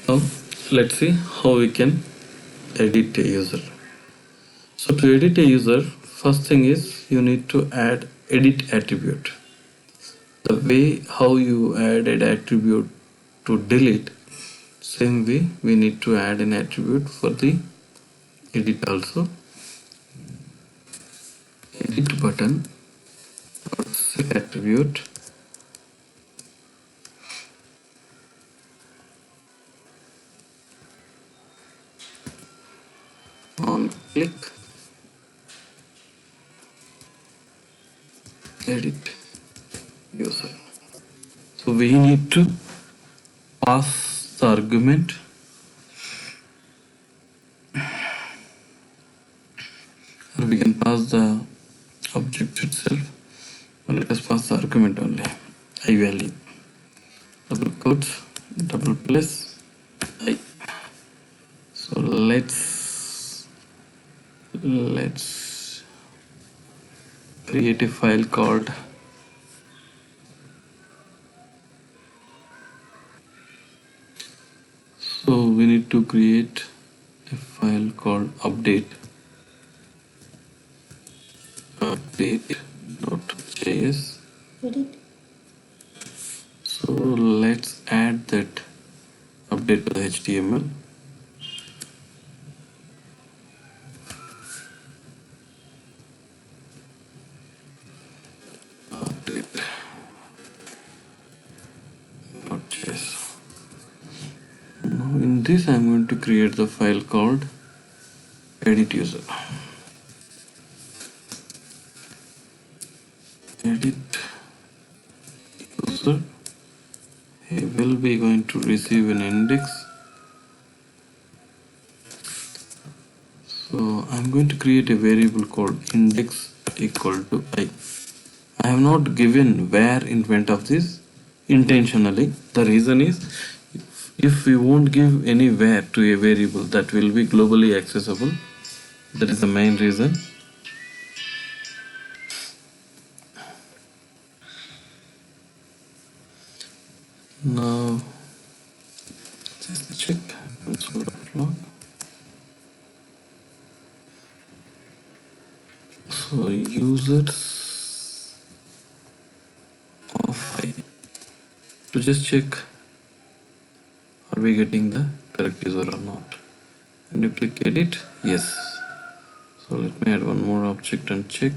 Now let's see how we can edit a user. So to edit a user, first thing is you need to add edit attribute. The way how you add an attribute to delete, same way we need to add an attribute for the edit also. Edit button set attribute on click edit user. So we need to pass the argument or we can pass the object itself, but let us pass the argument only, I value, double quotes, double plus I. So let's create a file called so we need to create a file called update.js. So let's add that update to the HTML. Update.js. Now in this I'm going to create the file called edit user. Edit user, he will be going to receive an index. So I'm going to create a variable called index equal to I. I have not given where in front of this intentionally. The reason is if we won't give any where to a variable, that will be globally accessible. That is the main reason. Now just check console.log. So users of I, to just check are we getting the correct user or not, and you click edit, yes. So let me add one more object and check.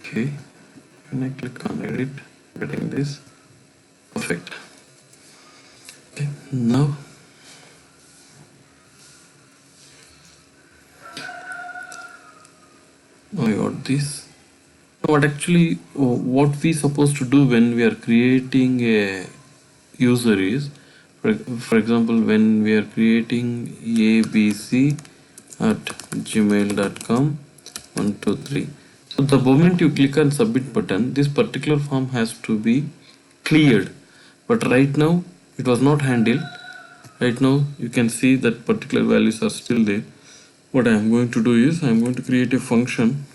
Okay, when I click on edit, getting this, perfect. Okay, now I got this. What actually what we supposed to do when we are creating a user is, for example, when we are creating abc@gmail.com 123. So the moment you click on submit button, this particular form has to be cleared. But right now it was not handled. Right now you can see that particular values are still there. What I am going to do is I am going to create a function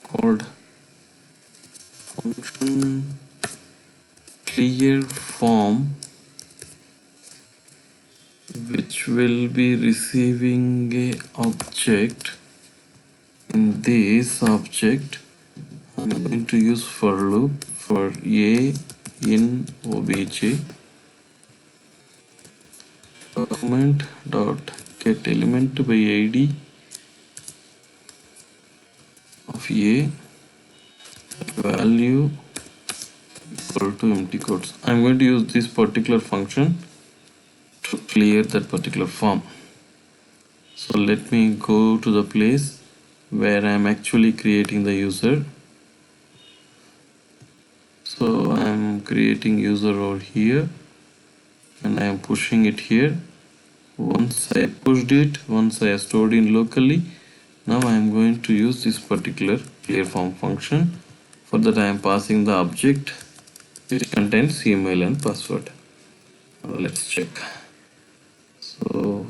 called function clear form, which will be receiving a object. In this object I'm going to use for loop for a in obj document dot get element by id of a value equal to empty quotes. I'm going to use this particular function to clear that particular form. So let me go to the place where I'm actually creating the user. So I'm creating user over here and I'm pushing it here. Once I pushed it, once I stored in locally, now I'm going to use this particular clear form function. For that I am passing the object which contains email and password. Now let's check. So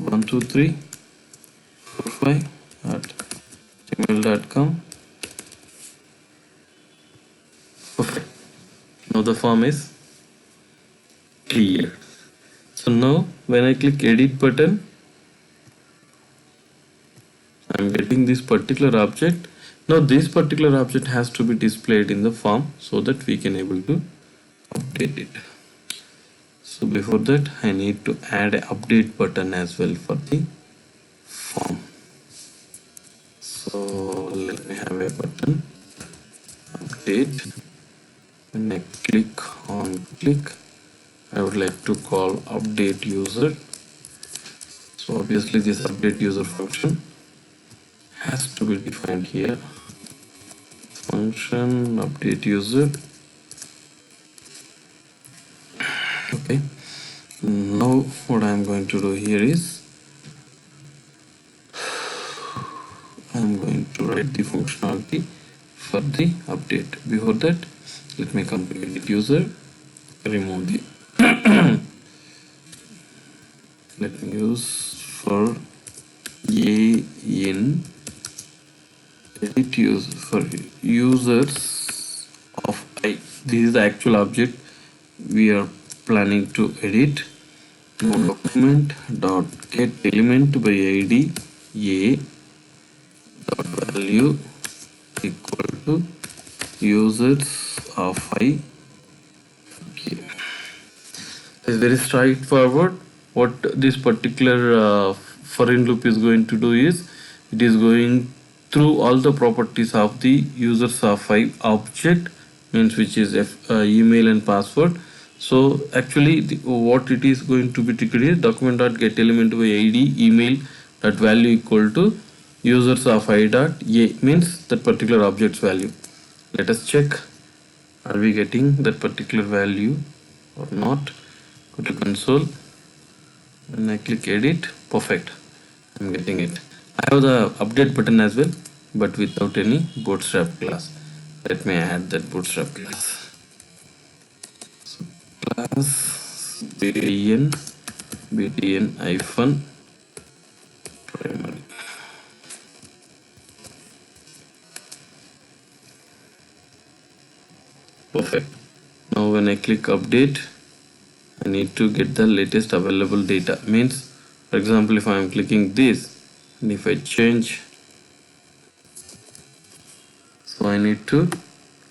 12345 at gmail.com Now the form is clear. So now when I click edit button, I'm getting this particular object. Now this particular object has to be displayed in the form so that we can able to update it. So before that I need to add an update button as well for the form. So let me have a button update. When I click on click, I would like to call update user. So obviously this update user function has to be defined here. Function update user. Okay, now what I'm going to do here is I'm going to write the functionality for the update. Before that, let me come to edit user, remove the let me use for in edit user for users of I. This is the actual object we are planning to edit. Document dot get element by id a dot value equal to users of I. Okay. It's very straightforward. What this particular foreign loop is going to do is it is going through all the properties of the users of I object, means which is email and password. So actually what it is going to be triggered is document dot get element by id email dot value equal to users of I dot a, means that particular object's value. Let us check, are we getting that particular value or not. Go to console and I click edit. Perfect, I'm getting it. I have the update button as well, but without any bootstrap class. Let me add that bootstrap class. So class btn hyphen primary. Perfect. Now when I click update, I need to get the latest available data. Means, for example, if I am clicking this and if I change, so I need to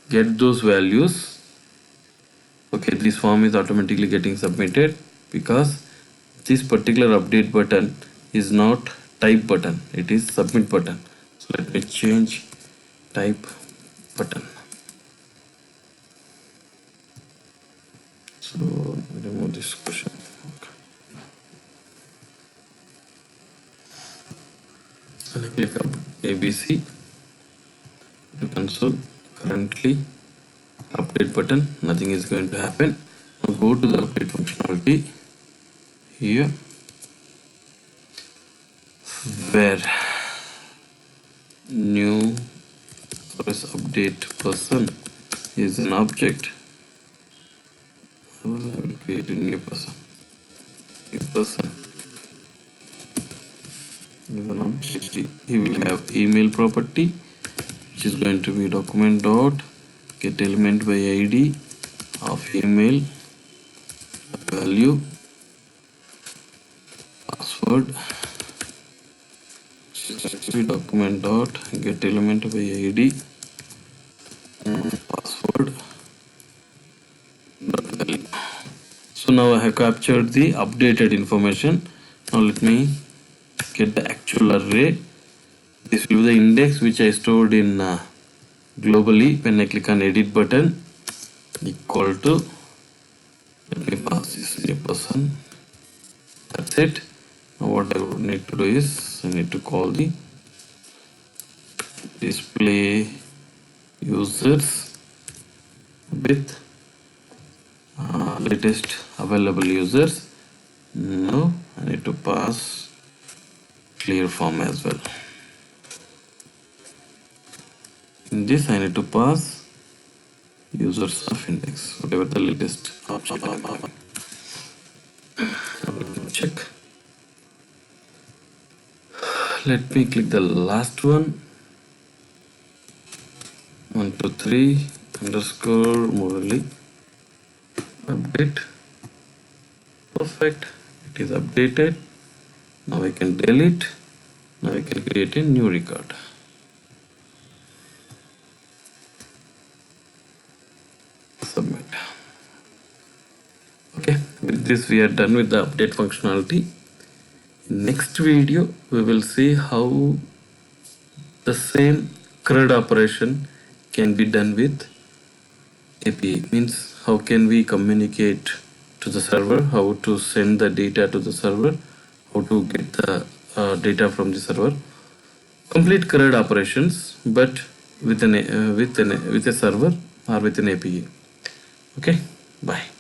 get those values. Okay, this form is automatically getting submitted because this particular update button is not type button, it is submit button. So let me change type button. So remove this question. Okay. And I click up ABC to console. Currently update button, nothing is going to happen. Now go to the update functionality here, where new update person is an object. I will create a new person. Is an object. He will have email property, which is going to be document dot get element by id of email value password, document dot get element by id password dot value. So now I have captured the updated information. Now let me get the actual array. This will be the index which I stored in globally. When I click on edit button, equal to, let me pass this new person. That's it. Now what I would need to do is I need to call the display users with latest available users. Now I need to pass clear form as well. In this I need to pass users of index, whatever the latest option I have. Check. Let me click the last one. 1 2 3 underscore Murali. update. Perfect, it is updated. Now I can delete. Now I can create a new record. Submit. Okay, with this we are done with the update functionality. In next video we will see how the same CRUD operation can be done with API. Means how can we communicate to the server, how to send the data to the server, how to get the data from the server. Complete CRUD operations, but with a server or with an API. Okay, bye.